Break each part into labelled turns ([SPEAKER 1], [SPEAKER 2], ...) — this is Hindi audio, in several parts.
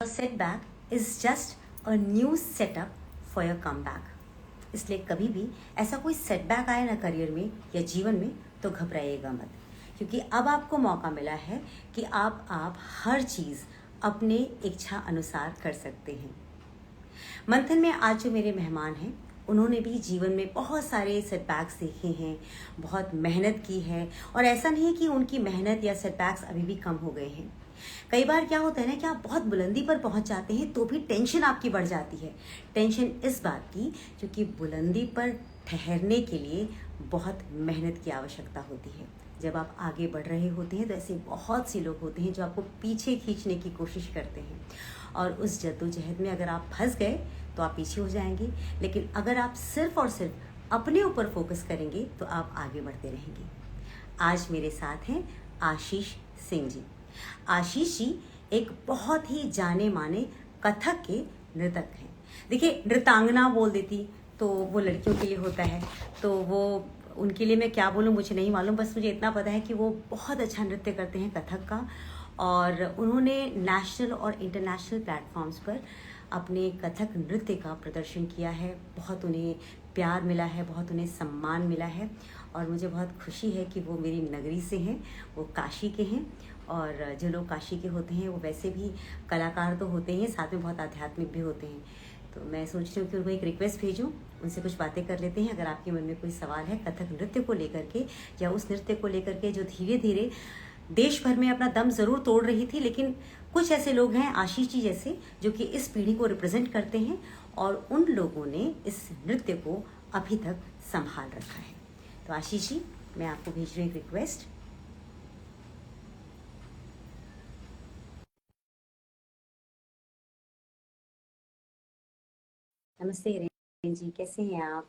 [SPEAKER 1] Setback is just a new setup for your come back. इसलिए कभी भी ऐसा कोई सेटबैक आए ना करियर में या जीवन में तो घबराइएगा मत, क्योंकि अब आपको मौका मिला है कि आप हर चीज़ अपने इच्छा अनुसार कर सकते हैं। मंथन में आज जो मेरे मेहमान हैं उन्होंने भी जीवन में बहुत सारे सेटबैक्स देखे हैं, बहुत मेहनत की है, और ऐसा नहीं है कि उनकी मेहनत या सेटबैक्स अभी भी कम हो गए हैं। कई बार क्या होता है ना कि आप बहुत बुलंदी पर पहुंच जाते हैं तो भी टेंशन आपकी बढ़ जाती है। टेंशन इस बात की क्योंकि बुलंदी पर ठहरने के लिए बहुत मेहनत की आवश्यकता होती है। जब आप आगे बढ़ रहे होते हैं तो ऐसे बहुत से लोग होते हैं जो आपको पीछे खींचने की कोशिश करते हैं, और उस जद्दोजहद में अगर आप फंस गए तो आप पीछे हो जाएंगे। लेकिन अगर आप सिर्फ और सिर्फ अपने ऊपर फोकस करेंगे तो आप आगे बढ़ते रहेंगे। आज मेरे साथ हैं आशीष सिंह जी। आशीष जी एक बहुत ही जाने माने कथक के नृतक हैं। देखिए, नृतांगना बोल देती तो वो लड़कियों के लिए होता है, तो वो उनके लिए मैं क्या बोलूँ मुझे नहीं मालूम, बस मुझे इतना पता है कि वो बहुत अच्छा नृत्य करते हैं कथक का, और उन्होंने नेशनल और इंटरनेशनल प्लेटफॉर्म्स पर अपने कथक नृत्य का प्रदर्शन किया है। बहुत उन्हें प्यार मिला है, बहुत उन्हें सम्मान मिला है, और मुझे बहुत खुशी है कि वो मेरी नगरी से हैं, वो काशी के हैं। और जो लोग काशी के होते हैं वो वैसे भी कलाकार तो होते हैं, साथ में बहुत आध्यात्मिक भी होते हैं। तो मैं सोच रही हूँ कि उनको एक रिक्वेस्ट भेजूँ, उनसे कुछ बातें कर लेते हैं। अगर आपके मन में कोई सवाल है कथक नृत्य को लेकर के या उस नृत्य को लेकर के जो धीरे धीरे देश भर में अपना दम ज़रूर तोड़ रही थी, लेकिन कुछ ऐसे लोग हैं आशीष जी जैसे जो कि इस पीढ़ी को रिप्रेजेंट करते हैं, और उन लोगों ने इस नृत्य को अभी तक संभाल रखा है। तो आशीष जी, मैं आपको भेज रही हूँ एक रिक्वेस्ट। नमस्ते हिरेन जी, कैसे हैं आप?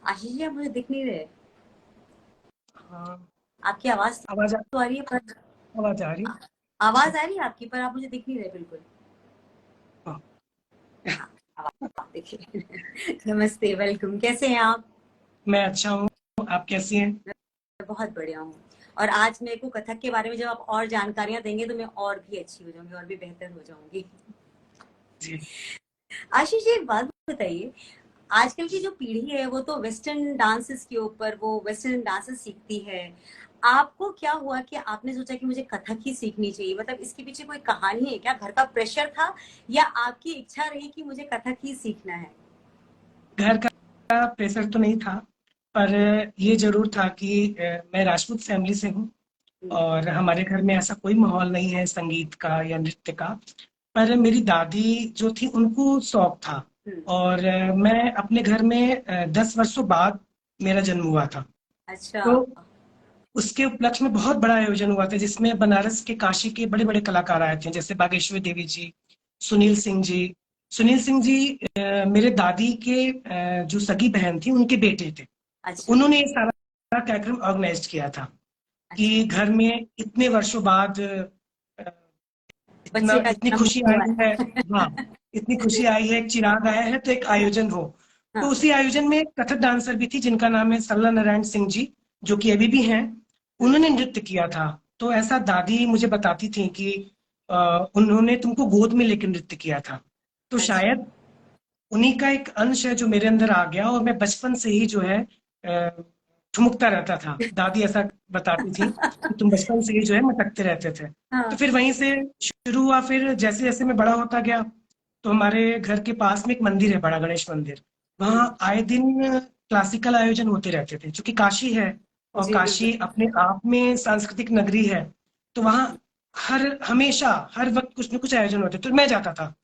[SPEAKER 1] आशीष जी, आप मुझे दिख नहीं रहे।
[SPEAKER 2] हाँ,
[SPEAKER 1] आपकी आवाज
[SPEAKER 2] आवाज
[SPEAKER 1] तो आ रही है पर
[SPEAKER 2] आवाज आ रही। अच्छा।
[SPEAKER 1] आवाज आ रही है आपकी, पर आप मुझे दिख नहीं रहे बिल्कुल।
[SPEAKER 2] हाँ,
[SPEAKER 1] हाँ, आवाज देखिए। नमस्ते, वेलकम, कैसे हैं आप?
[SPEAKER 2] मैं अच्छा हूँ। आप कैसी हैं?
[SPEAKER 1] मैं बहुत बढ़िया हूँ। और आज मेरे को कथक के बारे में जब आप और जानकारियां देंगे तो मैं और भी अच्छी हो जाऊंगी और भी बेहतर हो जाऊंगी।
[SPEAKER 2] जी।
[SPEAKER 1] आशीष जी, एक बात बताइए, आजकल की जो पीढ़ी है वो तो वेस्टर्न डांसेस के ऊपर वो वेस्टर्न डांसेस सीखती है। आपको क्या हुआ कि आपने सोचा कि मुझे कथक ही सीखनी चाहिए? मतलब इसके पीछे कोई कहानी है क्या? घर का प्रेशर था या आपकी इच्छा रही कि मुझे कथक ही सीखना है?
[SPEAKER 2] घर का प्रेशर तो नहीं था, पर ये जरूर था कि मैं राजपूत फैमिली से हूँ
[SPEAKER 1] हम्म,
[SPEAKER 2] और हमारे घर में ऐसा कोई माहौल नहीं है संगीत का या नृत्य का। पर मेरी दादी जो थी उनको शौक था,
[SPEAKER 1] हम्म,
[SPEAKER 2] और मैं अपने घर में 10 वर्षों बाद मेरा जन्म हुआ था।
[SPEAKER 1] अच्छा।
[SPEAKER 2] तो उसके उपलक्ष्य में बहुत बड़ा आयोजन हुआ था जिसमें बनारस के काशी के बड़े बड़े कलाकार आए थे, जैसे बागेश्वरी देवी जी, सुनील सिंह जी। सुनील सिंह जी मेरे दादी के जो सगी बहन थी उनके बेटे थे। तो
[SPEAKER 1] अच्छा।
[SPEAKER 2] उन्होंने ये सारा कार्यक्रम ऑर्गेनाइज किया था
[SPEAKER 1] अच्छा,
[SPEAKER 2] कि घर में इतने वर्षों बाद इतना
[SPEAKER 1] बच्चे का
[SPEAKER 2] इतनी
[SPEAKER 1] जन्म
[SPEAKER 2] खुशी
[SPEAKER 1] हुआ
[SPEAKER 2] आई है।
[SPEAKER 1] है।
[SPEAKER 2] हाँ, इतनी खुशी आई है, एक चिराग आया है, तो एक आयोजन हो। तो
[SPEAKER 1] हाँ।
[SPEAKER 2] उसी आयोजन में कथक डांसर भी थी जिनका नाम है सरला नारायण सिंह जी, जो कि अभी भी हैं।
[SPEAKER 1] हम्म,
[SPEAKER 2] उन्होंने नृत्य किया था। तो ऐसा दादी मुझे बताती थी कि उन्होंने तुमको गोद में लेकर नृत्य किया था। तो
[SPEAKER 1] अच्छा।
[SPEAKER 2] शायद उन्हीं का एक अंश है जो मेरे अंदर आ गया, और मैं बचपन से ही जो है ठुमकता रहता था। दादी ऐसा बताती थी कि तुम बचपन से ही जो है मटकते रहते थे। तो
[SPEAKER 1] हाँ।
[SPEAKER 2] फिर वहीं से शुरू हुआ। फिर जैसे जैसे मैं बड़ा होता गया तो हमारे घर के पास में एक मंदिर है, बड़ा गणेश मंदिर। वहाँ
[SPEAKER 1] हम्म,
[SPEAKER 2] आए दिन क्लासिकल आयोजन होते रहते थे, क्योंकि काशी है और
[SPEAKER 1] जी बिल्कुल।
[SPEAKER 2] काशी अपने आप में सांस्कृतिक नगरी है। तो वहाँ हर हमेशा हर वक्त कुछ न कुछ आयोजन होते, तो मैं जाता था।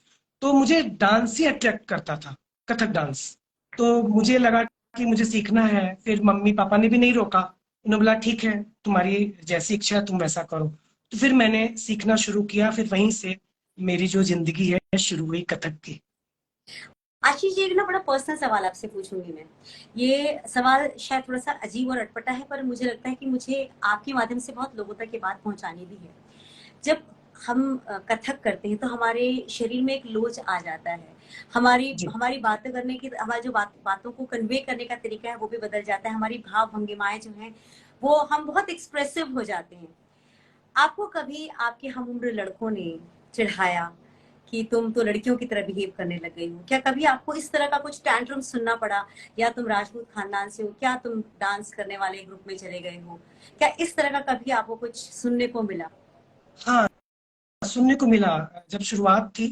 [SPEAKER 2] तो मुझे डांस ही अट्रैक्ट करता था, कथक डांस। तो मुझे लगा कि मुझे सीखना है। फिर मम्मी पापा ने भी नहीं रोका, उन्होंने बोला ठीक है, तुम्हारी जैसी इच्छा है तुम वैसा करो। तो फिर मैंने सीखना शुरू किया। फिर वहीं से मेरी जो जिंदगी है शुरू हुई कथक की।
[SPEAKER 1] आशीष जी, एक ना बड़ा पर्सनल सवाल आपसे पूछूंगी मैं। ये सवाल शायद थोड़ा सा अजीब और अटपटा है, पर मुझे लगता है कि मुझे आपके माध्यम से बहुत लोगों तक ये बात पहुंचानी भी है। जब हम कथक करते हैं तो हमारे शरीर में एक लोच आ जाता है, हमारी
[SPEAKER 2] जी
[SPEAKER 1] हमारी बातें करने की, हमारी जो बातों को कन्वे करने का तरीका है वो भी बदल जाता है, हमारी भाव भंगिमाएं जो हैं वो हम बहुत एक्सप्रेसिव हो जाते हैं। आपको कभी आपके हम उम्र लड़कों ने चिढ़ाया कि तुम तो लड़कियों की तरह बिहेव करने लग गई हो? क्या कभी आपको इस तरह का कुछ टैंट्रम सुनना पड़ा? या तुम राजपूत खानदान से हो, क्या तुम डांस करने वाले ग्रुप में चले गए हो? क्या इस तरह का कभी आपको कुछ सुनने को मिला?
[SPEAKER 2] हाँ, सुनने को मिला। जब शुरुआत थी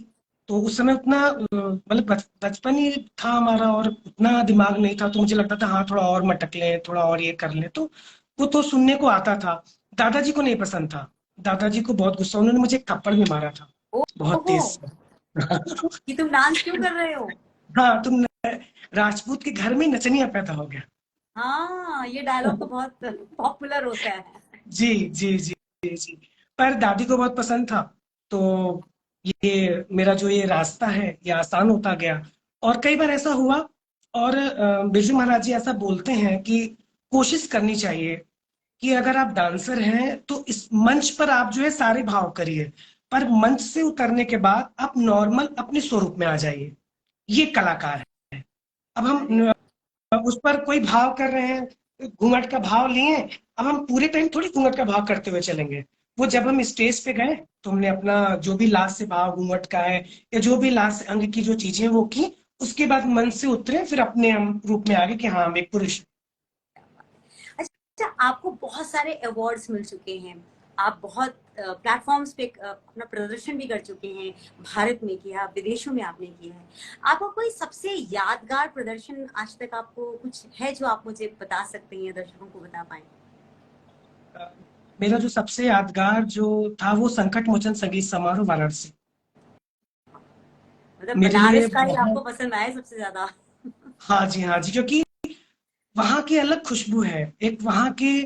[SPEAKER 2] तो उस समय उतना मतलब बचपन ही था हमारा और उतना दिमाग नहीं था, तो मुझे लगता था हाँ थोड़ा और मटक ले, थोड़ा और ये कर ले, तो वो तो सुनने को आता था। दादाजी को नहीं पसंद था। दादाजी को बहुत गुस्सा, उन्होंने मुझे एक थप्पड़ भी मारा था, बहुत
[SPEAKER 1] ओहो,
[SPEAKER 2] तेज से।
[SPEAKER 1] कि तुम डांस क्यों कर रहे हो?
[SPEAKER 2] हाँ, तुम राजपूत के घर में नचनिया पैदा हो गया।
[SPEAKER 1] हाँ, ये डायलॉग तो बहुत पॉपुलर होता है।
[SPEAKER 2] जी जी जी जी। पर दादी को बहुत पसंद था, तो ये मेरा जो ये रास्ता है ये आसान होता गया। और कई बार ऐसा हुआ, और बिरजू महाराज जी ऐसा बोलते हैं कि कोशिश करनी चाहिए कि अगर आप डांसर हैं तो इस मंच पर आप जो है सारे भाव करिए, पर मंच से उतरने के बाद आप नॉर्मल अपने स्वरूप में आ जाइए। ये कलाकार है। अब
[SPEAKER 1] अरे
[SPEAKER 2] हम उस पर कोई भाव कर रहे हैं, घूंघट का भाव लिए, अब हम पूरे टाइम थोड़ी घूंघट का भाव करते हुए चलेंगे। वो जब हम स्टेज पे गए तो हमने अपना जो भी लास्ट से भाव घूंघट का है या जो भी लास्ट अंग की जो चीजें वो की, उसके बाद मन से उतरे, फिर अपने हम रूप में आ गए कि हाँ हम एक पुरुष।
[SPEAKER 1] अच्छा, आपको बहुत सारे अवार्ड्स मिल चुके हैं, आप बहुत प्लेटफॉर्म्स पे अपना प्रदर्शन भी कर चुके हैं, भारत में किया, विदेशों में आपने किया है। आपका कोई सबसे यादगार प्रदर्शन आज तक आपको कुछ है जो आप मुझे बता सकते हैं या दर्शकों को बता पाए?
[SPEAKER 2] मेरा जो सबसे यादगार जो था वो संकट मोचन संगीत समारोह वाराणसी।
[SPEAKER 1] मतलब
[SPEAKER 2] मेरे लिए
[SPEAKER 1] बनारस का ही आपको
[SPEAKER 2] बहुत,
[SPEAKER 1] पसंद आया सबसे ज्यादा?
[SPEAKER 2] हाँ जी हाँ जी, क्योंकि वहां की अलग खुशबू है, एक वहां के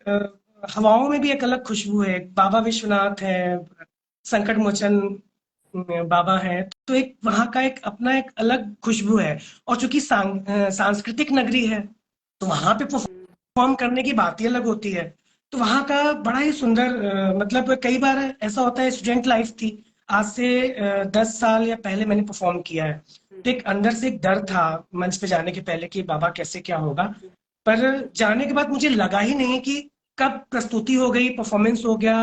[SPEAKER 2] अ, हवाओं में भी एक अलग खुशबू है। बाबा विश्वनाथ है, संकट मोचन बाबा है, तो एक वहां का एक अपना एक अलग खुशबू है। और चूंकि सांस्कृतिक नगरी है, तो वहां पे
[SPEAKER 1] हम्म,
[SPEAKER 2] परफॉर्म करने की बात ही अलग होती है। तो वहां का बड़ा ही सुंदर मतलब कई बार ऐसा होता है, स्टूडेंट लाइफ थी, आज से 10 साल या पहले मैंने परफॉर्म किया है, तो एक अंदर से एक डर था मंच पे जाने के पहले कि बाबा कैसे क्या होगा। पर जाने के बाद मुझे लगा ही नहीं कि कब प्रस्तुति हो गई, परफॉर्मेंस हो गया,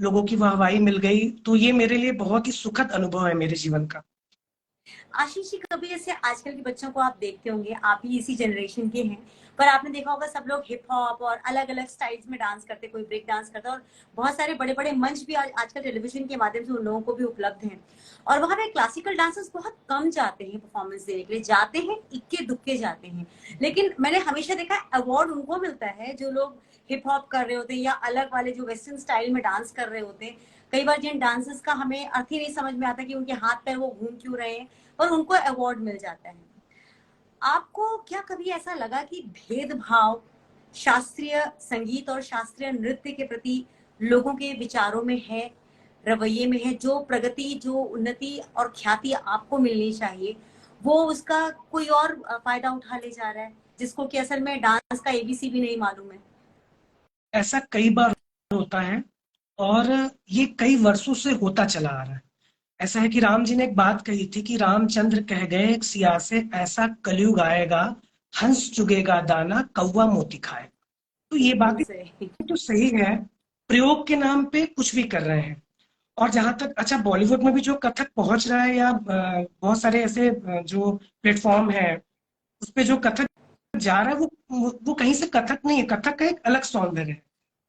[SPEAKER 2] लोगों की वाहवाही मिल गई, तो ये मेरे लिए बहुत ही सुखद अनुभव है मेरे जीवन का।
[SPEAKER 1] आशीष जी, कभी जैसे आजकल के बच्चों को आप देखते होंगे, आप ही इसी जनरेशन के हैं, पर आपने देखा होगा सब लोग हिप हॉप और अलग अलग स्टाइल्स में डांस करते, कोई ब्रेक डांस करता है, और बहुत सारे बड़े बड़े मंच भी आजकल टेलीविजन के माध्यम से उन लोगों को भी उपलब्ध हैं। और वहां पे क्लासिकल डांसर्स बहुत कम जाते हैं परफॉर्मेंस देने के लिए, जाते हैं इक्के दुक्के जाते हैं। लेकिन मैंने हमेशा देखा अवार्ड उनको मिलता है जो लोग हिप हॉप कर रहे होते हैं या अलग वाले जो वेस्टर्न स्टाइल में डांस कर रहे होते हैं। कई बार जिन डांसर्स का हमें अर्थ ही नहीं समझ में आता कि उनके हाथ पैर वो घूम क्यों रहे हैं, और उनको अवार्ड मिल जाता है। आपको क्या कभी ऐसा लगा कि भेदभाव शास्त्रीय संगीत और शास्त्रीय नृत्य के प्रति लोगों के विचारों में है, रवैये में है? जो प्रगति, जो उन्नति और ख्याति आपको मिलनी चाहिए, वो उसका कोई और फायदा उठा ले जा रहा है, जिसको कि असल में डांस का एबीसी भी नहीं मालूम है।
[SPEAKER 2] ऐसा कई बार होता है, और ये कई वर्षों से होता चला आ रहा है। ऐसा है कि राम जी ने एक बात कही थी कि रामचंद्र कह गए एक सिया से, ऐसा कलयुग आएगा, हंस चुगेगा दाना कौवा मोती खाए। तो ये
[SPEAKER 1] एकदम
[SPEAKER 2] बात
[SPEAKER 1] से।
[SPEAKER 2] तो सही है, प्रयोग के नाम पे कुछ भी कर रहे हैं। और जहां तक अच्छा बॉलीवुड में भी जो कथक पहुंच रहा है, या बहुत सारे ऐसे जो प्लेटफॉर्म है उस पे जो कथक जा रहा है, वो कहीं से कथक नहीं है, कथक का एक अलग सौंदर्य है।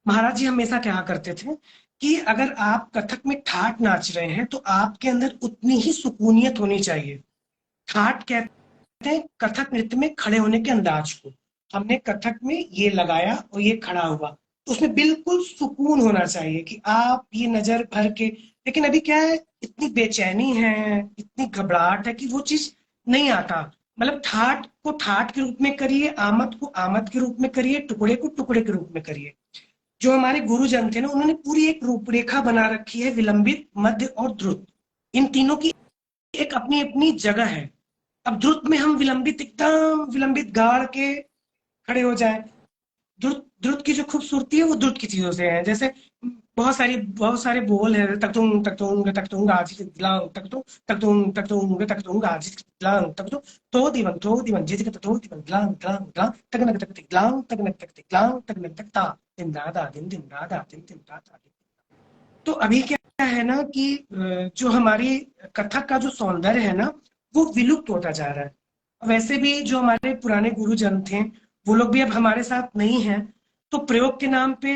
[SPEAKER 2] महाराज जी हमेशा कहा करते थे कि अगर आप कथक में ठाट नाच रहे हैं तो आपके अंदर उतनी ही सुकूनियत होनी चाहिए। ठाट कहते हैं कथक नृत्य में खड़े होने के अंदाज को। हमने कथक में ये लगाया और ये खड़ा हुआ, तो उसमें बिल्कुल सुकून होना चाहिए कि आप ये नजर भर के। लेकिन अभी क्या है, इतनी बेचैनी है, इतनी घबराहट है कि वो चीज नहीं आता। मतलब ठाट को ठाट के रूप में करिए, आमद को आमद के रूप में करिए, टुकड़े को टुकड़े के रूप में करिए। जो हमारे गुरुजन थे ना, उन्होंने पूरी एक रूपरेखा बना रखी है, विलंबित, मध्य और द्रुत, इन तीनों की एक अपनी अपनी जगह है। अब द्रुत में हम विलंबित, एकदम विलंबित गाड़ के खड़े हो जाएं, द्रुत द्रुत की जो खूबसूरती है वो द्रुत की चीजों से है। जैसे बहुत सारे बोल है, तकतुंग तकतुंग तकतुंग आज दिलांग तकतुंग तकतुंग तकतुंग तकतुंग आज दिलांग तकतुंग तो दिवन जिज तो दिवन दिलांग दिलांग दिलांग तकनक तक दिलांग तकनक तक दिलांग तकनक तक ता दिन दादा दिन दादा दिन दादा। तो अभी क्या है ना कि जो हमारी कथक का जो सौंदर्य है ना वो विलुप्त होता जा रहा है। वैसे भी जो हमारे पुराने गुरुजन थे वो लोग भी अब हमारे साथ नहीं हैं। तो प्रयोग के नाम पे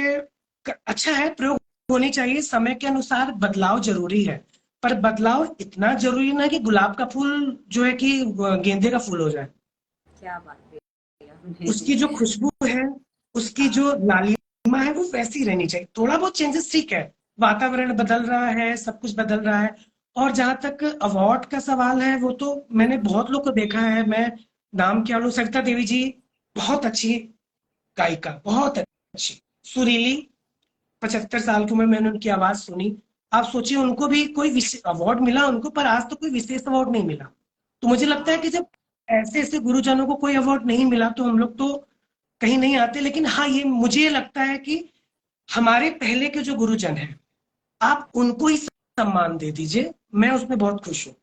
[SPEAKER 2] अच्छा है, प्रयोग होनी चाहिए, समय के अनुसार बदलाव जरूरी है। पर बदलाव इतना जरूरी ना कि गुलाब का फूल जो है कि गेंदे का फूल हो जाए।
[SPEAKER 1] क्या बात है आपने।
[SPEAKER 2] उसकी जो खुशबू है, उसकी
[SPEAKER 1] हाँ,
[SPEAKER 2] जो लालिमा है वो वैसी रहनी चाहिए। थोड़ा बहुत चेंजेस ठीक है, वातावरण बदल रहा है, सब कुछ बदल रहा है। और जहां तक अवार्ड का सवाल है वो तो मैंने बहुत लोग को देखा है। मैं नाम क्या लूं, सरिता देवी जी बहुत अच्छी गायिका, बहुत अच्छी, सुरीली, 75 साल की उम्र में मैंने उनकी आवाज सुनी। आप सोचिए उनको भी कोई अवार्ड मिला उनको, पर आज तो कोई विशेष अवार्ड नहीं मिला। तो मुझे लगता है
[SPEAKER 1] हाँ,
[SPEAKER 2] कि जब ऐसे ऐसे गुरुजनों को कोई अवार्ड नहीं मिला तो हम लोग तो कहीं नहीं आते। लेकिन हाँ, ये मुझे लगता है कि हमारे पहले के जो गुरुजन हैं आप उनको ही सम्मान दे दीजिए, मैं उसमें बहुत खुश हूँ।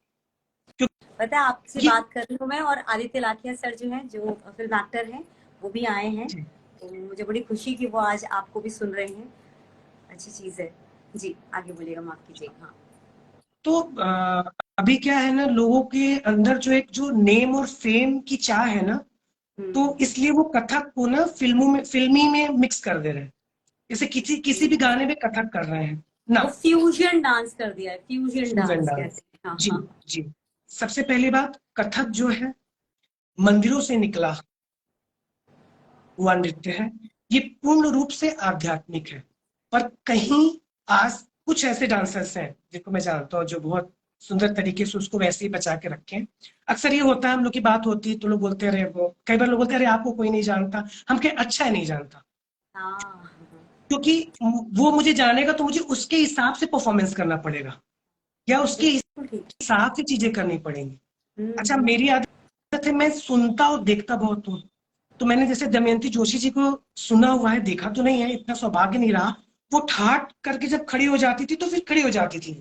[SPEAKER 1] पता है आपसे
[SPEAKER 2] क्योंकि
[SPEAKER 1] बात कर रही हूँ मैं, और आदित्य लाठिया सर जो हैं, जो फिल्म एक्टर हैं, वो भी आए हैं।
[SPEAKER 2] जी,
[SPEAKER 1] तो मुझे बड़ी खुशी कि वो आज आपको भी सुन रहे हैं। अच्छी चीज है। जी, आगे बोलिएगा, माफ कीजिएगा। हाँ।
[SPEAKER 2] तो अभी क्या है ना, लोगों के अंदर जो एक जो नेम और फेम की चाह है ना, तो
[SPEAKER 1] हम्म।
[SPEAKER 2] इसलिए वो कथक को ना फिल्मी में मिक्स कर दे रहे हैं। जैसे किसी किसी भी गाने में कथक कर रहे हैं ना।
[SPEAKER 1] वो फ्यूजन डांस कर दिया है, फ्यूजन
[SPEAKER 2] फ्यूजन
[SPEAKER 1] डांस
[SPEAKER 2] डांस।
[SPEAKER 1] कहते हैं। हाँ
[SPEAKER 2] जी,
[SPEAKER 1] हाँ।
[SPEAKER 2] जी। सबसे पहली बात, कथक जो है मंदिरों से निकला हुआ नृत्य है। ये पूर्ण रूप से आध्यात्मिक है। पर कहीं आज कुछ ऐसे डांसर्स हैं जिनको मैं जानता हूँ जो बहुत सुंदर तरीके से उसको वैसे ही बचा के रखे हैं। अक्सर ये होता है, हम लोग की बात होती है तो लोग बोलते रहे, वो कई बार लोग बोलते हैं अरे आपको कोई नहीं जानता। हम क्या अच्छा है नहीं जानता,
[SPEAKER 1] हाँ,
[SPEAKER 2] क्योंकि वो मुझे जानेगा तो मुझे उसके हिसाब से परफॉर्मेंस करना पड़ेगा या उसके
[SPEAKER 1] बिल्कुल ठीक।
[SPEAKER 2] हिसाब से चीजें करनी पड़ेंगी। अच्छा,
[SPEAKER 1] हम्म।
[SPEAKER 2] मेरी आदत है मैं सुनता और देखता बहुत हूँ। तो मैंने जैसे दमयंती जोशी जी को सुना हुआ है, देखा तो नहीं है, इतना सौभाग्य नहीं रहा। वो ठाट करके जब खड़ी हो जाती थी तो फिर खड़ी हो जाती थी,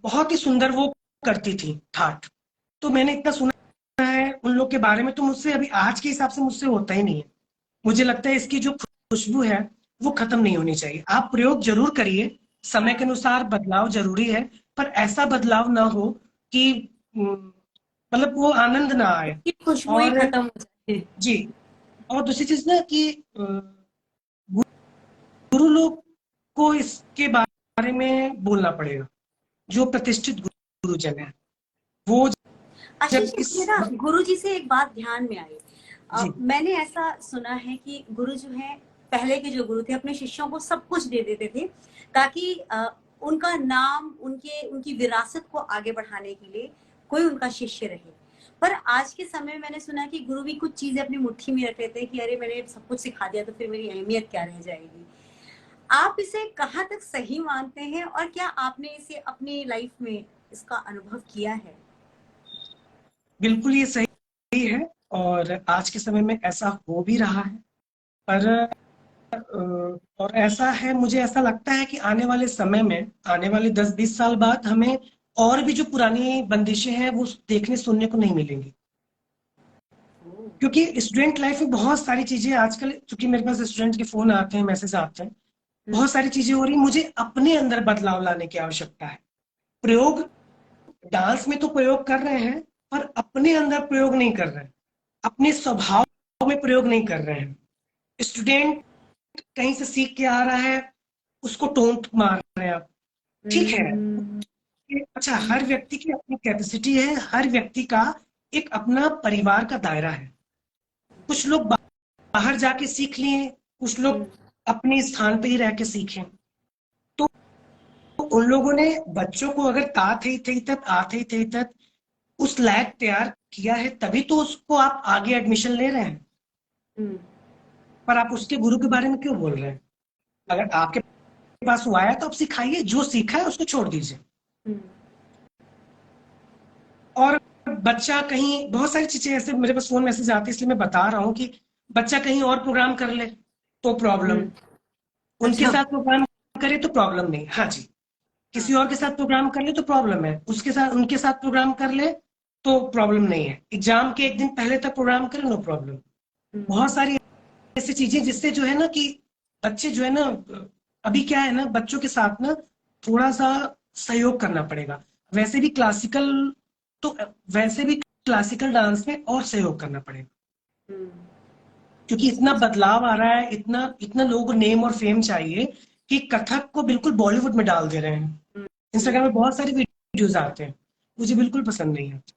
[SPEAKER 2] बहुत ही सुंदर वो करती थी ठाट। तो मैंने इतना सुना है उन लोग के बारे में, तो मुझसे अभी आज के हिसाब से मुझसे होता ही नहीं है। मुझे लगता है इसकी जो खुशबू है वो खत्म नहीं होनी चाहिए। आप प्रयोग जरूर करिए, समय के
[SPEAKER 1] हाँ,
[SPEAKER 2] अनुसार बदलाव जरूरी है, पर ऐसा बदलाव ना हो कि मतलब वो आनंद ना आए।
[SPEAKER 1] उसकी खुशबू ही
[SPEAKER 2] और
[SPEAKER 1] खत्म हो जाती है।
[SPEAKER 2] जी, और दूसरी चीज ना कि गुरु लोग को इसके बारे में बोलना पड़ेगा, जो प्रतिष्ठित गुरुजन है वो
[SPEAKER 1] आशीष,
[SPEAKER 2] जब इस
[SPEAKER 1] मुझे ना गुरु जी से एक बात ध्यान में आई।
[SPEAKER 2] जी,
[SPEAKER 1] मैंने ऐसा सुना है कि गुरु जो है, पहले के जो गुरु थे, अपने शिष्यों को सब कुछ दे देते थे ताकि उनका नाम, उनके उनकी विरासत को आगे बढ़ाने के लिए कोई उनका शिष्य रहे। पर आज के समय में मैंने सुना है कि गुरु भी कुछ चीजें अपनी मुट्ठी में रख लेते हैं कि अरे मैंने सब कुछ सिखा दिया तो फिर मेरी अहमियत क्या रह जाएगी। आप इसे कहाँ तक सही मानते हैं, और क्या आपने इसे अपनी लाइफ में इसका अनुभव किया है?
[SPEAKER 2] बिल्कुल ये सही है। और आज के समय में ऐसा हो भी रहा है। पर और ऐसा है, मुझे ऐसा लगता है कि आने वाले समय में, आने वाले 10-20 साल बाद हमें और भी जो पुरानी बंदिशें हैं वो देखने सुनने को नहीं मिलेंगी। क्योंकि स्टूडेंट लाइफ में बहुत सारी चीजें आजकल, चूंकि मेरे पास स्टूडेंट के फोन आते हैं, मैसेज आते हैं,
[SPEAKER 1] हम्म।
[SPEAKER 2] बहुत सारी चीजें हो रही, मुझे अपने अंदर बदलाव लाने की आवश्यकता है। प्रयोग, डांस में तो प्रयोग कर रहे हैं, पर अपने अंदर प्रयोग नहीं कर रहे हैं, अपने स्वभाव में प्रयोग नहीं कर रहे हैं। स्टूडेंट कहीं से सीख के आ रहा है, उसको टोंट मार रहे हैं आप। ठीक है,
[SPEAKER 1] हम्म।
[SPEAKER 2] अच्छा, हर व्यक्ति की अपनी कैपेसिटी है, हर व्यक्ति का एक अपना परिवार का दायरा है। कुछ लोग बाहर जाके सीख लिए, कुछ
[SPEAKER 1] हम्म।
[SPEAKER 2] लोग अपने स्थान पे ही रह के सीखे। तो उन लोगों ने बच्चों को अगर थे थे तक आते थे तक उस लायक तैयार किया है, तभी तो उसको आप आगे एडमिशन ले रहे हैं।
[SPEAKER 1] हम्म।
[SPEAKER 2] पर आप उसके गुरु के बारे में क्यों बोल रहे हैं? अगर आपके पास वो आया तो आप सिखाइए, जो सीखा है उसको छोड़ दीजिए।
[SPEAKER 1] हम्म।
[SPEAKER 2] और बच्चा कहीं, बहुत सारी चीजें ऐसे मेरे पास फोन मैसेज आते हैं इसलिए मैं बता रहा हूँ कि बच्चा कहीं और प्रोग्राम कर ले, तो प्रॉब्लम, उनके
[SPEAKER 1] अच्छा।
[SPEAKER 2] साथ प्रोग्राम करे तो प्रॉब्लम नहीं, हाँ जी।
[SPEAKER 1] हाँ।
[SPEAKER 2] किसी और के साथ प्रोग्राम कर ले तो प्रॉब्लम है, उसके साथ उनके साथ प्रोग्राम कर ले तो प्रॉब्लम नहीं है। एग्जाम के एक दिन पहले तक प्रोग्राम करे, नो प्रॉब्लम।
[SPEAKER 1] हम्म।
[SPEAKER 2] बहुत सारी ऐसी चीजें जिससे जो है ना कि बच्चे जो है ना, अभी क्या है ना, बच्चों के साथ ना थोड़ा सा सहयोग करना पड़ेगा। वैसे भी क्लासिकल तो वैसे भी क्लासिकल डांस में और सहयोग करना पड़ेगा,
[SPEAKER 1] हम्म।
[SPEAKER 2] क्योंकि इतना
[SPEAKER 1] समझ।
[SPEAKER 2] बदलाव आ रहा है, इतना इतना लोगों को नेम और फेम चाहिए कि कथक को बिल्कुल बॉलीवुड में डाल दे रहे हैं।
[SPEAKER 1] हम्म।
[SPEAKER 2] इंस्टाग्राम में बहुत सारी वीडियोज आते हैं, मुझे बिल्कुल पसंद नहीं आते,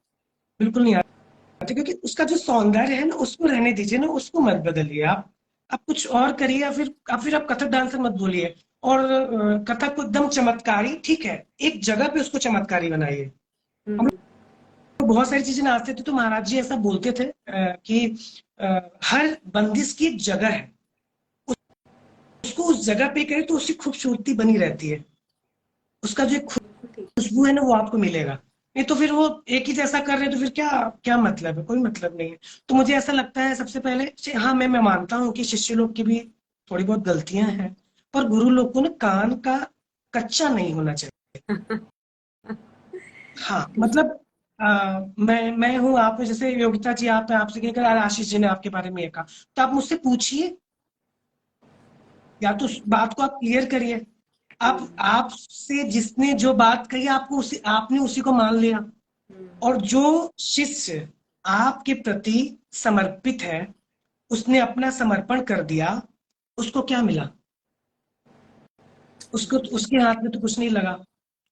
[SPEAKER 2] बिल्कुल नहीं आते, क्योंकि उसका जो सौंदर्य है ना उसको रहने दीजिए ना, उसको मत बदलिए। आप कुछ और करिए, या फिर आप कथक डांसर मत बोलिए। और कथक को एकदम चमत्कारी, ठीक है, एक जगह पे उसको चमत्कारी बनाइए। हम
[SPEAKER 1] हम्म।
[SPEAKER 2] लोग बहुत सारी चीजें नाचते थे तो महाराज जी ऐसा बोलते थे कि हर बंदिश की एक जगह है, उसको उस जगह पे करे तो उसकी खूबसूरती बनी रहती है, उसका जो एक
[SPEAKER 1] बिल्कुल ठीक।
[SPEAKER 2] खुशबू है ना वो आपको मिलेगा। नहीं तो फिर वो एक ही जैसा कर रहे हैं तो फिर क्या क्या मतलब है, कोई मतलब नहीं है। तो मुझे ऐसा लगता है सबसे पहले हाँ, मैं मानता हूँ कि शिष्य लोग की भी थोड़ी बहुत गलतियां हैं, पर गुरु लोग को ना कान का कच्चा नहीं होना चाहिए। हाँ
[SPEAKER 1] ठीक।
[SPEAKER 2] मतलब मैं हूँ, आप जैसे योगिता जी, आप आपसे कहकर आशीष जी ने आपके बारे में ये कहा, तो आप मुझसे पूछिए, या तो उस बात को आप क्लियर करिए। आप
[SPEAKER 1] हम्म।
[SPEAKER 2] आपसे जिसने जो बात कही आपको उसी आपने उसी को मान लिया।
[SPEAKER 1] हम्म।
[SPEAKER 2] और जो शिष्य आपके प्रति समर्पित है, उसने अपना समर्पण कर दिया, उसको क्या मिला? उसको उसके हाथ में तो कुछ नहीं लगा।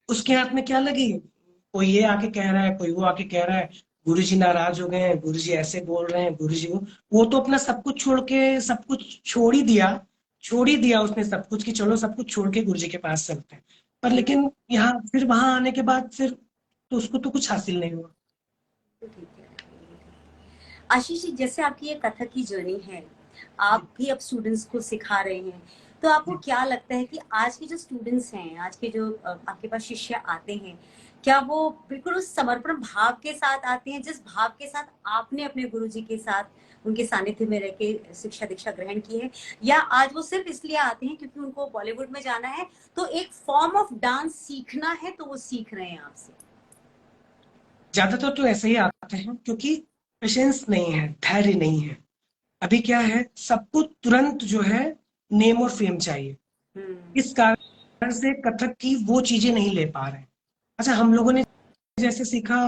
[SPEAKER 2] उसके हाथ में क्या लगी? कोई ये आके कह रहा है, कोई वो आके कह रहा है, गुरुजी नाराज हो गए हैं, गुरुजी ऐसे बोल रहे हैं, गुरुजी वो तो अपना सब कुछ छोड़ के, सब कुछ छोड़ ही दिया उसने सब कुछ, कि चलो सब कुछ छोड़ के गुरुजी के पास चलते हैं। पर
[SPEAKER 1] हम्म।
[SPEAKER 2] लेकिन यहाँ फिर वहां आने के बाद फिर तो उसको तो कुछ हासिल नहीं हुआ।
[SPEAKER 1] तो ठीक है। आशीष जी, जैसे आपकी ये कथक की जर्नी है, आप भी अब स्टूडेंट्स को सिखा रहे हैं, तो आपको क्या लगता है कि आज के जो स्टूडेंट्स हैं, आज के जो आपके पास शिष्य आते हैं, क्या वो बिल्कुल उस समर्पण भाव के साथ आते हैं जिस भाव के साथ आपने अपने गुरुजी के साथ उनके सानिध्य में रह के शिक्षा दीक्षा ग्रहण की है, या आज वो सिर्फ इसलिए आते हैं क्योंकि उनको बॉलीवुड में जाना है, तो एक फॉर्म ऑफ डांस सीखना है तो वो सीख रहे हैं आपसे?
[SPEAKER 2] ज्यादातर तो ऐसे ही आते हैं क्योंकि पेशेंस नहीं है, धैर्य नहीं है। अभी क्या है, सबको तुरंत जो है नेम और फेम चाहिए,
[SPEAKER 1] हम्म।
[SPEAKER 2] इस कारण से कथक की वो चीजें नहीं ले पा रहे हैं। अच्छा, हम लोगों ने जैसे सीखा,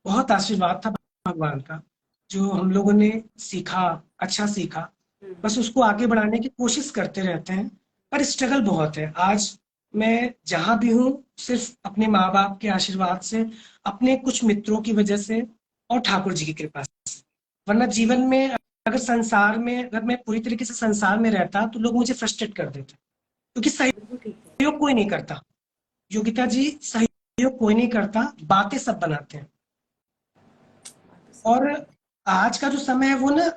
[SPEAKER 2] बहुत आशीर्वाद था भगवान का, जो हम लोगों ने सीखा, अच्छा सीखा,
[SPEAKER 1] हम्म।
[SPEAKER 2] बस उसको आगे बढ़ाने की कोशिश करते रहते हैं। पर स्ट्रगल बहुत है। आज मैं जहां भी हूँ सिर्फ अपने माँ बाप के आशीर्वाद से, अपने कुछ मित्रों की वजह से, और ठाकुर जी की कृपा से। वरना जीवन में, अगर मैं पूरी तरीके से संसार में रहता तो लोग मुझे फ्रस्ट्रेट कर देते, क्योंकि
[SPEAKER 1] बिल्कुल ठीक है।
[SPEAKER 2] सहयोग कोई नहीं करता। योगिता जी, सहयोग कोई नहीं करता, बातें सब बनाते हैं।
[SPEAKER 1] बात तो सही
[SPEAKER 2] और आज का जो समय है वो ना,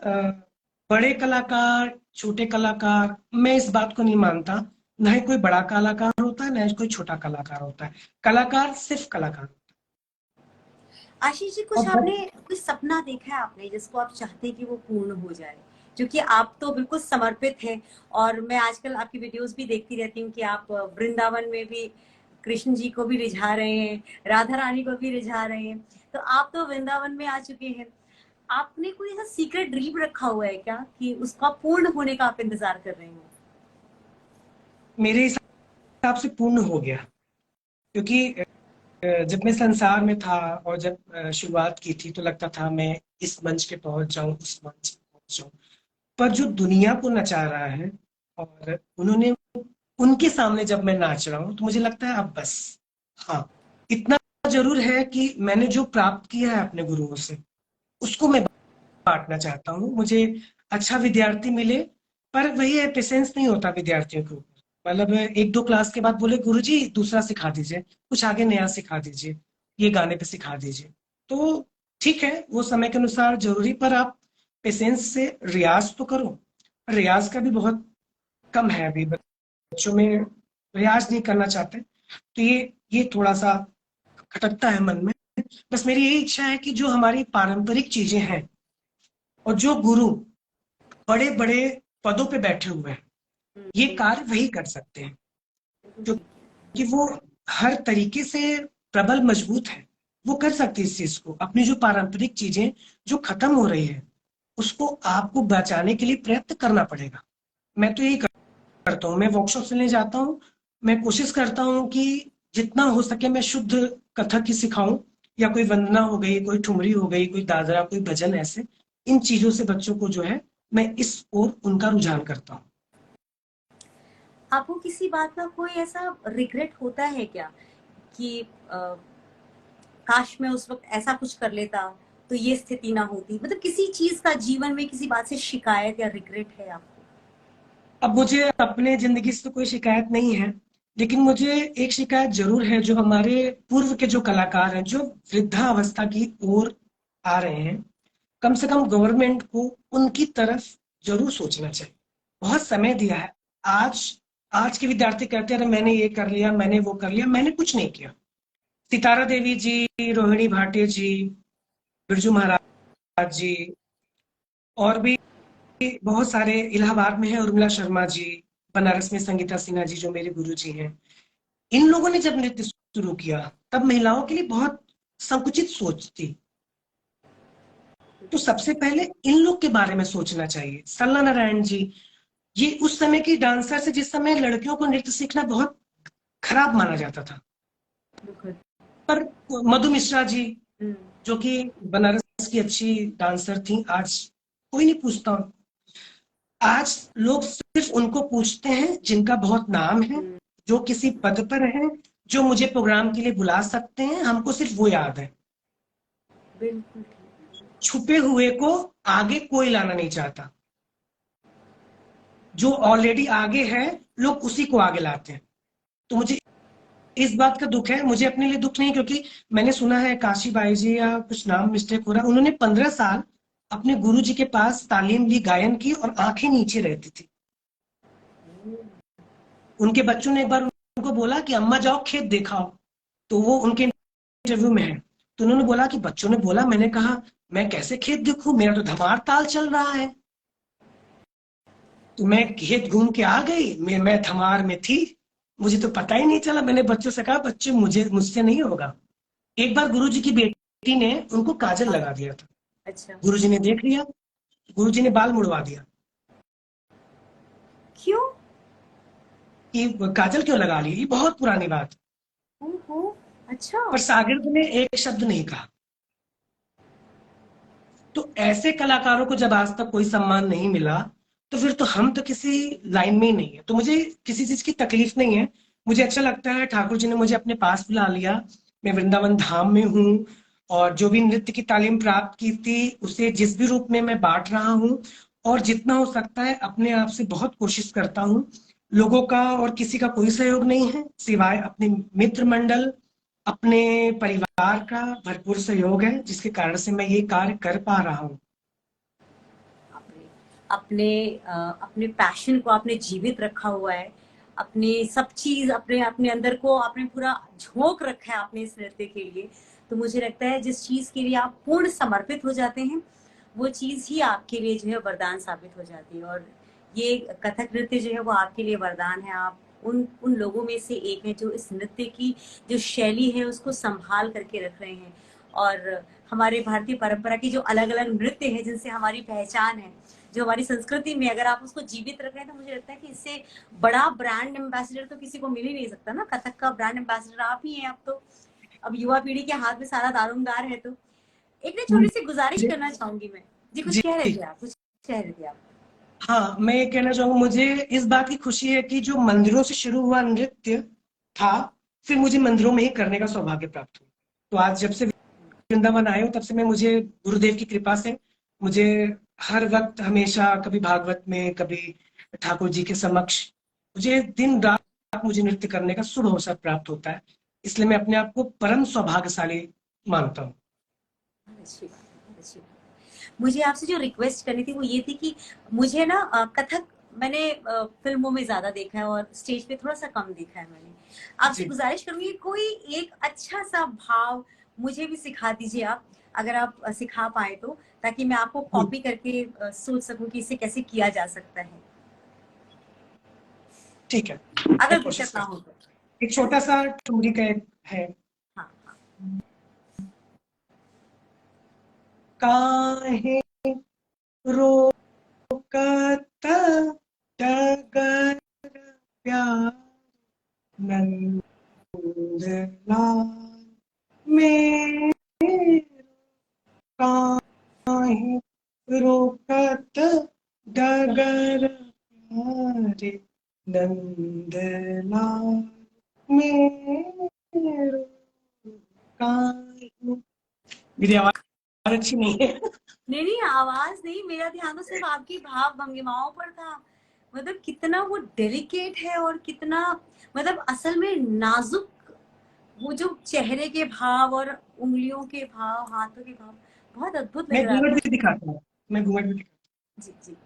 [SPEAKER 2] बड़े कलाकार, छोटे कलाकार, मैं इस बात को नहीं मानता। ना ही कोई बड़ा कलाकार होता है, ना ही कोई छोटा कलाकार होता है। कलाकार सिर्फ कलाकार।
[SPEAKER 1] आशीष जी, कुछ
[SPEAKER 2] और
[SPEAKER 1] आपने कोई सपना देखा है आपने जिसको आप चाहते हैं कि वो पूर्ण हो जाए? क्योंकि आप तो बिल्कुल समर्पित हैं, और मैं आजकल आपकी वीडियोस भी देखती रहती हूँ कि आप वृंदावन में भी कृष्ण जी को भी रिझा रहे हैं, राधा रानी को भी रिझा रहे हैं, तो आप तो वृंदावन में आ चुके हैं। आपने कोई ऐसा सीक्रेट ड्रीम रखा हुआ है क्या कि उसका पूर्ण होने का आप इंतजार कर रहे हो?
[SPEAKER 2] मेरे हिसाब से पूर्ण हो गया, क्योंकि जब मैं संसार में था और जब शुरुआत की थी तो लगता था मैं इस मंच पे पहुंच जाऊं, उस मंच पे पहुंच जाऊं। पर जो दुनिया को नचा रहा है, और उन्होंने उनके सामने जब मैं नाच रहा हूं तो मुझे लगता है अब बस, हाँ, इतना जरूर है कि मैंने जो प्राप्त किया है अपने गुरुओं से, उसको मैं बांटना चाहता हूँ। मुझे अच्छा विद्यार्थी मिले, पर वही है, पेशेंस नहीं होता विद्यार्थियों के ऊपर। मतलब एक दो क्लास के बाद बोले गुरुजी दूसरा सिखा दीजिए, कुछ आगे नया सिखा दीजिए, ये गाने पे सिखा दीजिए। तो ठीक है, वो समय के अनुसार जरूरी, पर आप पेशेंस से रियाज तो करो। रियाज का भी बहुत कम है अभी, बच्चों में रियाज नहीं करना चाहते। तो ये थोड़ा सा खटकता है मन में। बस मेरी यही इच्छा है कि जो हमारी पारंपरिक चीजें हैं, और जो गुरु बड़े बड़े पदों पे बैठे हुए हैं, ये कार्य वही कर सकते हैं, क्योंकि वो हर तरीके से प्रबल मजबूत है, वो कर सकती है इस चीज को। अपनी जो पारंपरिक चीजें जो खत्म हो रही है उसको आपको बचाने के लिए प्रयत्न करना पड़ेगा। मैं तो यही करता हूँ, मैं वर्कशॉप लेने जाता हूँ, मैं कोशिश करता हूँ कि जितना हो सके मैं शुद्ध कथक ही सिखाऊं, या कोई वंदना हो गई, कोई ठुमरी हो गई, कोई दादरा, कोई भजन, ऐसे इन चीजों से बच्चों को जो है मैं इस ओर उनका रुझान करता हूँ।
[SPEAKER 1] आपको किसी बात का कोई ऐसा रिग्रेट होता है क्या कि काश मैं उस वक्त ऐसा कुछ कर लेता तो ये स्थिति ना होती, मतलब किसी चीज का जीवन में किसी बात से शिकायत या रिग्रेट है आपको?
[SPEAKER 2] अब मुझे अपने जिंदगी से तो कोई शिकायत नहीं है, लेकिन मुझे एक शिकायत जरूर है, जो हमारे पूर्व के जो कलाकार हैं जो वृद्धावस्था की ओर आ रहे हैं, कम से कम गवर्नमेंट को उनकी तरफ जरूर सोचना चाहिए। बहुत समय दिया है। आज आज के विद्यार्थी कहते हैं, अरे मैंने ये कर लिया, मैंने वो कर लिया, मैंने कुछ नहीं किया। सितारा देवी जी, रोहिणी भाटिया जी, बिरजू महाराज जी, और भी बहुत सारे, इलाहाबाद में है उर्मिला शर्मा जी, बनारस में संगीता सिन्हा जी जो मेरे गुरु जी हैं, इन लोगों ने जब नृत्य शुरू किया तब महिलाओं के लिए बहुत संकुचित सोच थी। तो सबसे पहले इन लोग के बारे में सोचना चाहिए। सल्ला नारायण जी, ये उस समय की डांसर से, जिस समय लड़कियों को नृत्य सीखना बहुत खराब माना जाता था। पर मधु मिश्रा जी, जो कि बनारस की अच्छी डांसर थी, आज कोई नहीं पूछता। आज लोग सिर्फ उनको पूछते हैं जिनका बहुत नाम है, जो किसी पद पर है, जो मुझे प्रोग्राम के लिए बुला सकते हैं, हमको सिर्फ वो याद है।
[SPEAKER 1] बिल्कुल।
[SPEAKER 2] छुपे हुए को आगे कोई लाना नहीं चाहता, जो ऑलरेडी आगे है लोग उसी को आगे लाते हैं। तो मुझे इस बात का दुख है। मुझे अपने लिए दुख नहीं, क्योंकि मैंने सुना है काशी बाई जी, या कुछ नाम मिस्टेक हो रहा, उन्होंने 15 साल अपने गुरु जी के पास तालीम ली, गायन की, और आंखें नीचे रहती थी। उनके बच्चों ने एक बार उनको बोला कि अम्मा जाओ खेत दिखाओ, तो वो उनके इंटरव्यू में है, तो उन्होंने बोला कि बच्चों ने बोला, मैंने कहा मैं कैसे खेत देखूं, मेरा तो धमार ताल चल रहा है। तो मैं खेत घूम के आ गई, मैं धमार में थी, मुझे तो पता ही नहीं चला। मैंने बच्चों से कहा, बच्चे मुझसे नहीं होगा। एक बार गुरुजी की बेटी ने उनको काजल लगा दिया था।
[SPEAKER 1] अच्छा।
[SPEAKER 2] गुरुजी ने देख लिया, गुरुजी ने बाल मुड़वा दिया।
[SPEAKER 1] क्यों?
[SPEAKER 2] कि काजल क्यों लगा ली, ये बहुत पुरानी बात।
[SPEAKER 1] ओहो, अच्छा।
[SPEAKER 2] पर शागिर्द ने एक शब्द नहीं कहा। तो ऐसे कलाकारों को जब आज तक कोई सम्मान नहीं मिला, तो फिर तो हम तो किसी लाइन में ही नहीं है। तो मुझे किसी चीज की तकलीफ नहीं है। मुझे अच्छा लगता है ठाकुर जी ने मुझे अपने पास बुला लिया, मैं वृंदावन धाम में हूँ, और जो भी नृत्य की तालीम प्राप्त की थी उसे जिस भी रूप में मैं बांट रहा हूँ, और जितना हो सकता है अपने आप से बहुत कोशिश करता हूँ। लोगों का और किसी का कोई सहयोग नहीं है, सिवाय अपने मित्र मंडल, अपने परिवार का भरपूर सहयोग है, जिसके कारण से मैं ये कार्य कर पा रहा हूँ।
[SPEAKER 1] अपने अपने पैशन को आपने जीवित रखा हुआ है, अपने सब चीज अपने अपने अंदर को आपने पूरा झोंक रखा है अपने इस नृत्य के लिए। तो मुझे लगता है जिस चीज के लिए आप पूर्ण समर्पित हो जाते हैं वो चीज ही आपके लिए जो है वरदान साबित हो जाती है। और ये कथक नृत्य जो है वो आपके लिए वरदान है। आप उन उन लोगों में से एक हैं जो इस नृत्य की जो शैली है उसको संभाल करके रख रहे हैं। और हमारे भारतीय परंपरा की जो अलग अलग नृत्य है जिनसे हमारी पहचान है, जो हमारी संस्कृति में, अगर आप उसको जीवित रख रहे हैं तो मुझे लगता है कि इससे बड़ा ब्रांड एम्बेसडर तो किसी को मिल ही नहीं सकता ना। कथक का ब्रांड एम्बेसडर आप ही हैं। अब तो अब युवा पीढ़ी के हाथ में सारा दारोमदार है। तो एक ना छोटी सी गुजारिश
[SPEAKER 2] जी
[SPEAKER 1] करना चाहूंगी मैं। जी कुछ
[SPEAKER 2] जी।
[SPEAKER 1] कह रहे थे आप, कुछ कह रहे थे आप।
[SPEAKER 2] हाँ, मैं ये कहना चाहूंगा, मुझे इस बात की खुशी है कि जो मंदिरों से शुरू हुआ नृत्य था, फिर मुझे मंदिरों में ही करने का सौभाग्य प्राप्त हुआ। तो आज जब से वृंदावन आए हूँ तब से मैं, मुझे गुरुदेव की कृपा से मुझे हर वक्त, हमेशा, कभी भागवत में, कभी ठाकुर जी के समक्ष, मुझे दिन रात मुझे नृत्य करने का शुभ अवसर प्राप्त होता है। इसलिए मैं अपने आप को परम सौभाग्यशाली मानता हूँ।
[SPEAKER 1] अच्छी बात, अच्छी बात। मुझे आपसे जो रिक्वेस्ट करनी थी वो ये थी कि मुझे ना कथक मैंने फिल्मों में ज्यादा देखा है और स्टेज पे थोड़ा सा कम देखा है मैंने। आपसे
[SPEAKER 2] जी
[SPEAKER 1] गुजारिश करूंगी कोई एक अच्छा सा भाव मुझे भी सिखा दीजिए आप, अगर आप सिखा पाए तो, ताकि मैं आपको
[SPEAKER 2] जी।
[SPEAKER 1] कॉपी करके सोच सकूं कि इसे कैसे किया जा सकता है।
[SPEAKER 2] ठीक है,
[SPEAKER 1] अगर
[SPEAKER 2] मैं कोशिश
[SPEAKER 1] दिक्कत ना
[SPEAKER 2] करता
[SPEAKER 1] हो
[SPEAKER 2] हूँ।
[SPEAKER 1] तो।
[SPEAKER 2] एक छोटा सा ठुमरी का एक है।
[SPEAKER 1] हाँ हाँ।
[SPEAKER 2] काहे रोकत डगर प्यार नंदलाल मेरे, काहे रोकत डगर प्यारे नंदलाल मेरो, काहे। मेरी आवाज अच्छी नहीं है।
[SPEAKER 1] नहीं नहीं, आवाज नहीं, मेरा ध्यान तो सिर्फ आपकी भाव भंगिमाओं पर था। मतलब कितना वो डेलिकेट है और कितना, मतलब असल में नाजुक, वो जो चेहरे के भाव और उंगलियों के भाव, हाथों के भाव, बहुत अद्भुत लग
[SPEAKER 2] मैं
[SPEAKER 1] रहा
[SPEAKER 2] घूंघट
[SPEAKER 1] था।
[SPEAKER 2] भी दिखाता हूँ, मैं घूंघट भी दिखाता
[SPEAKER 1] जी जी।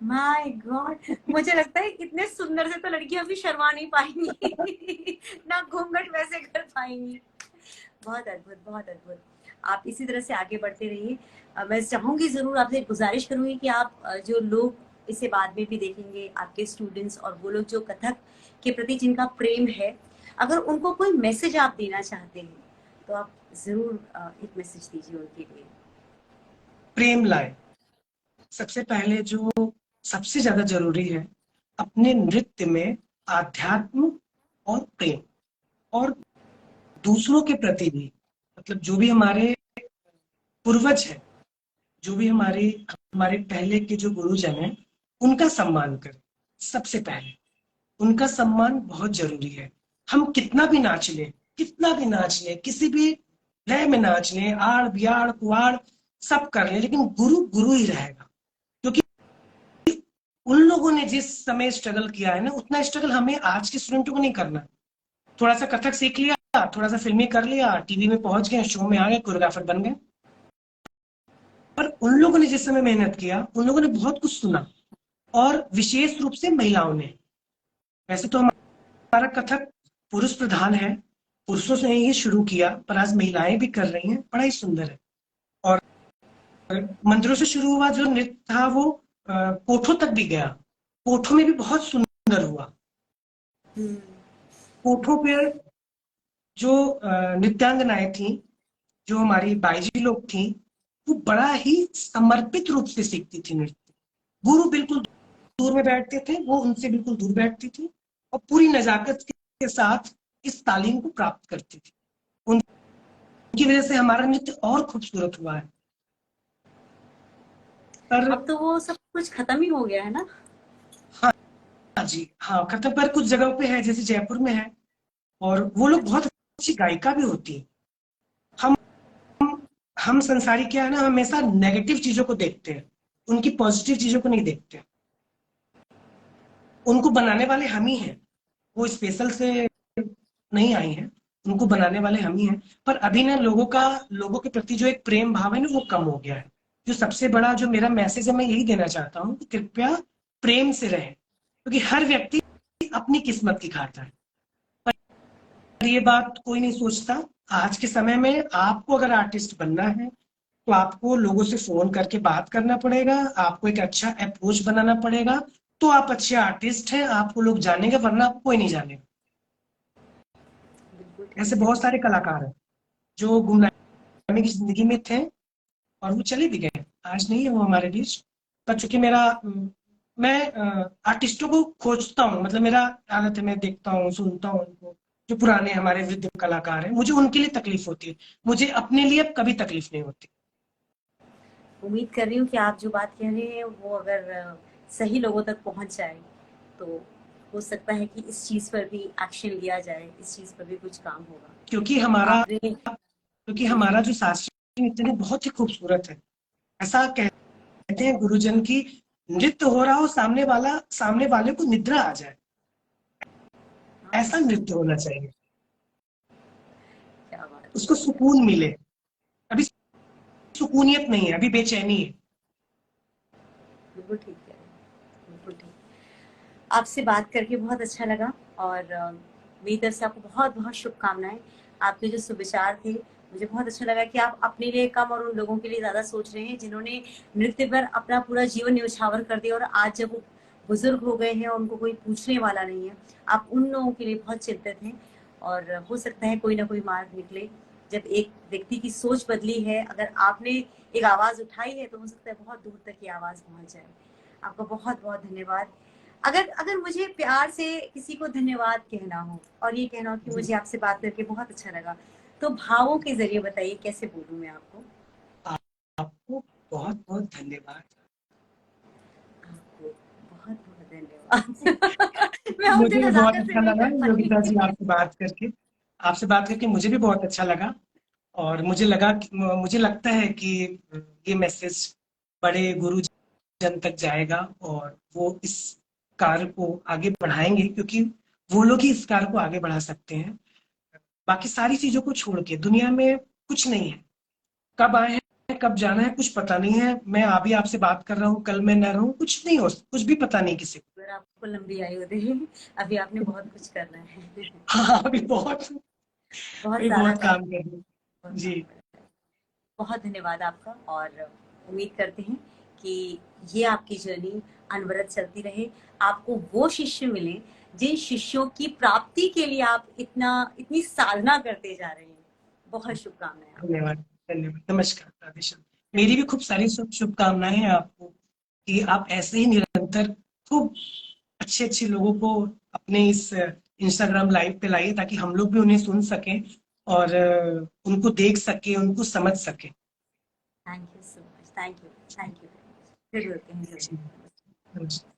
[SPEAKER 1] माय गॉड, मुझे लगता है इतने सुंदर से तो लड़कियां भी शर्मा नहीं पाएंगी ना घूंघट वैसे कर पाएंगी। बहुत अद्भुत, बहुत अद्भुत। आप इसी तरह से आगे बढ़ते रहिए। मैं चाहूंगी, जरूर आपसे गुजारिश करूंगी कि आप जो लोग इसे बाद में भी देखेंगे, आपके स्टूडेंट्स और वो लोग जो कथक के प्रति जिनका प्रेम है, अगर उनको कोई मैसेज आप देना चाहते हैं तो आप जरूर एक मैसेज दीजिए उनके लिए।
[SPEAKER 2] हूँ। प्रेम लाए, सबसे पहले जो सबसे ज्यादा जरूरी है, अपने नृत्य में आध्यात्म और प्रेम, और दूसरों के प्रति भी, मतलब जो भी हमारे पूर्वज हैं, जो भी हमारे हमारे पहले के जो गुरुजन हैं, उनका सम्मान करें। सबसे पहले उनका सम्मान बहुत जरूरी है। हम कितना भी नाच लें, कितना भी नाच लें, किसी भी लय में नाच लें, आड़ बियाड़ कुआड़ सब कर लें, लेकिन गुरु गुरु ही रहेगा। क्योंकि उन लोगों ने जिस समय स्ट्रगल किया है ना, उतना स्ट्रगल हमें आज के स्टूडेंटों को नहीं करना है। थोड़ा सा कथक सीख लिया, थोड़ा सा फिल्मी कर लिया, टीवी में पहुंच गए, शो में आ गए, कोरियोग्राफर बन गए। पर उन लोगों ने जिस समय मेहनत किया, उन लोगों ने बहुत कुछ सुना, और विशेष रूप से महिलाओं ने। वैसे तो हमारा कथक पुरुष प्रधान है, पुरुषों से ही शुरू किया, पर आज महिलाएं भी कर रही हैं, बड़ा ही सुंदर है। और मंदिरों से शुरू हुआ जो नृत्य था, वो कोठों तक भी गया, कोठों में भी बहुत सुंदर हुआ।
[SPEAKER 1] हम्म।
[SPEAKER 2] कोठों पे जो नृत्यांगनाएं थी, जो हमारी बाईजी लोग थी, वो बड़ा ही समर्पित रूप से सीखती थी नृत्य। गुरु बिल्कुल दूर में बैठते थे, वो उनसे बिल्कुल दूर बैठती थी, और पूरी नजाकत के साथ इस तालीम को प्राप्त करती थी। उनकी वजह से हमारा नृत्य और खूबसूरत हुआ है। पर
[SPEAKER 1] अब तो वो सब कुछ खत्म ही हो गया है ना।
[SPEAKER 2] हाँ जी, हाँ, कथक पर कुछ जगहों पे है, जैसे जयपुर में है, और वो लोग
[SPEAKER 1] अच्छा।
[SPEAKER 2] बहुत अच्छी गायिका भी होती है। हम हम संसारी क्या है ना, हमेशा नेगेटिव चीजों को देखते हैं, उनकी पॉजिटिव चीजों को नहीं देखते। उनको बनाने वाले हम ही हैं, वो स्पेशल से नहीं आई हैं, उनको बनाने वाले हम ही हैं। पर अभी ना लोगों के प्रति जो एक प्रेम भाव है ना, वो कम हो गया है। जो सबसे बड़ा जो मेरा मैसेज है, मैं यही देना चाहता हूँ कि कृपया प्रेम से रहें, क्योंकि हर व्यक्ति अपनी किस्मत की खाता है। पर ये बात कोई नहीं सोचता। आज के समय में आपको अगर आर्टिस्ट बनना है, तो आपको लोगों से फोन करके बात करना पड़ेगा, आपको एक अच्छा अप्रोच बनाना पड़ेगा, तो आप अच्छे आर्टिस्ट हैं, आपको लोग जानेंगे, वरना आपको कोई नहीं जानेगा।
[SPEAKER 1] बिल्कुल
[SPEAKER 2] ऐसे
[SPEAKER 1] ठीक है।
[SPEAKER 2] बहुत सारे कलाकार हैं जो गुमनामी की जिंदगी में थे, और वो चले भी गए, आज नहीं है वो हमारे बीच। पर चूंकि मैं आर्टिस्टों को खोजता हूँ, मतलब मेरा आदत है, मैं देखता हूँ, सुनता हूँ उनको, जो पुराने हमारे वृद्ध कलाकार हैं, मुझे उनके लिए तकलीफ होती है, मुझे अपने लिए अब कभी तकलीफ नहीं होती।
[SPEAKER 1] उम्मीद कर रही हूँ कि आप जो बात कह रहे हैं वो अगर सही लोगों तक पहुंच जाए तो हो सकता है कि इस चीज पर भी एक्शन लिया जाए, इस चीज पर भी कुछ काम होगा।
[SPEAKER 2] क्योंकि हमारा
[SPEAKER 1] आपने।
[SPEAKER 2] क्योंकि
[SPEAKER 1] जी।
[SPEAKER 2] हमारा जो शास्त्रीय नृत्य है बहुत ही खूबसूरत है। ऐसा कहते हैं गुरुजन की, नृत्य हो रहा हो, सामने वाले को निद्रा आ जाए,
[SPEAKER 1] हाँ,
[SPEAKER 2] ऐसा नृत्य होना चाहिए,
[SPEAKER 1] क्या बात है।
[SPEAKER 2] उसको सुकून मिले। अभी सुकूनियत नहीं है, अभी बेचैनी है।
[SPEAKER 1] बिल्कुल ठीक है, बिल्कुल ठीक। आपसे बात करके बहुत अच्छा लगा, और मेरी तरफ से आपको बहुत बहुत शुभकामनाएं। आपके जो सुविचार थे, मुझे बहुत अच्छा लगा कि आप अपने लिए कम और उन लोगों के लिए ज्यादा सोच रहे हैं जिन्होंने नृत्य पर अपना पूरा जीवन न्यौछावर कर दिया, और आज जब वो बुजुर्ग हो गए हैं और उनको कोई पूछने वाला नहीं है, आप उन लोगों के लिए बहुत चिंतित हैं। और हो सकता है कोई ना कोई मार्ग निकले। जब एक व्यक्ति की सोच बदली है, अगर आपने एक आवाज उठाई है, तो हो सकता है बहुत दूर तक ये आवाज पहुंच जाए। आपका बहुत बहुत धन्यवाद। अगर अगर मुझे प्यार से किसी को धन्यवाद कहना हो और ये कहना हो कि
[SPEAKER 2] जी,
[SPEAKER 1] मुझे आपसे बात करके बहुत अच्छा लगा, तो भावों के जरिए बताइए कैसे बोलूं मैं आपको?
[SPEAKER 2] आपको बहुत बहुत धन्यवाद।
[SPEAKER 1] आपको बहुत बहुत धन्यवाद। मैं और
[SPEAKER 2] मुझे
[SPEAKER 1] दिन
[SPEAKER 2] भी बहुत
[SPEAKER 1] ज्यादा से
[SPEAKER 2] अच्छा
[SPEAKER 1] नहीं
[SPEAKER 2] लगा
[SPEAKER 1] कर
[SPEAKER 2] योगिता जी,
[SPEAKER 1] पाई।
[SPEAKER 2] आपसे बात करके मुझे भी बहुत अच्छा लगा। और मुझे लगता है कि ये मैसेज बड़े गुरुजन तक जाएगा और वो इस कार्य को आगे बढ़ाएंगे, क्योंकि वो लोग ही इस कार्य को आगे बढ़ा सकते हैं। बाकी सारी चीजों को छोड़ के दुनिया में कुछ नहीं है। कब आए हैं, कब जाना है, कुछ पता नहीं है। मैं अभी आपसे बात कर रहा हूँ, कल मैं न रहूं, कुछ नहीं हो, कुछ भी पता नहीं किसी को।
[SPEAKER 1] अगर आपको लंबी आयु दे, अभी आपने बहुत कुछ करना है।
[SPEAKER 2] हाँ, अभी
[SPEAKER 1] बहुत ज्यादा
[SPEAKER 2] बहुत
[SPEAKER 1] काम,
[SPEAKER 2] काम करना है।
[SPEAKER 1] बहुत काम
[SPEAKER 2] जी,
[SPEAKER 1] करना है। बहुत धन्यवाद आपका, और उम्मीद करते हैं कि ये आपकी जर्नी अनवरत चलती रहे। आपको वो शिष्य मिले जिन शिष्यों की प्राप्ति के लिए आप इतनी साधना करते जा रहे हैं। बहुत शुभकामनाएं आपको।
[SPEAKER 2] धन्यवाद। धन्यवाद, नमस्कार, राधे श्याम। मेरी भी खूब सारी शुभकामनाएं हैं आपको, कि आप ऐसे ही निरंतर खूब अच्छे अच्छे लोगों को अपने इस इंस्टाग्राम लाइव पे लाइए, ताकि हम लोग भी उन्हें सुन सकें और उनको देख सके, उनको समझ सके।
[SPEAKER 1] Thank you so much, thank you, thank you. फिर मिलते हैं जल्दी।
[SPEAKER 2] जी, नमस्कार।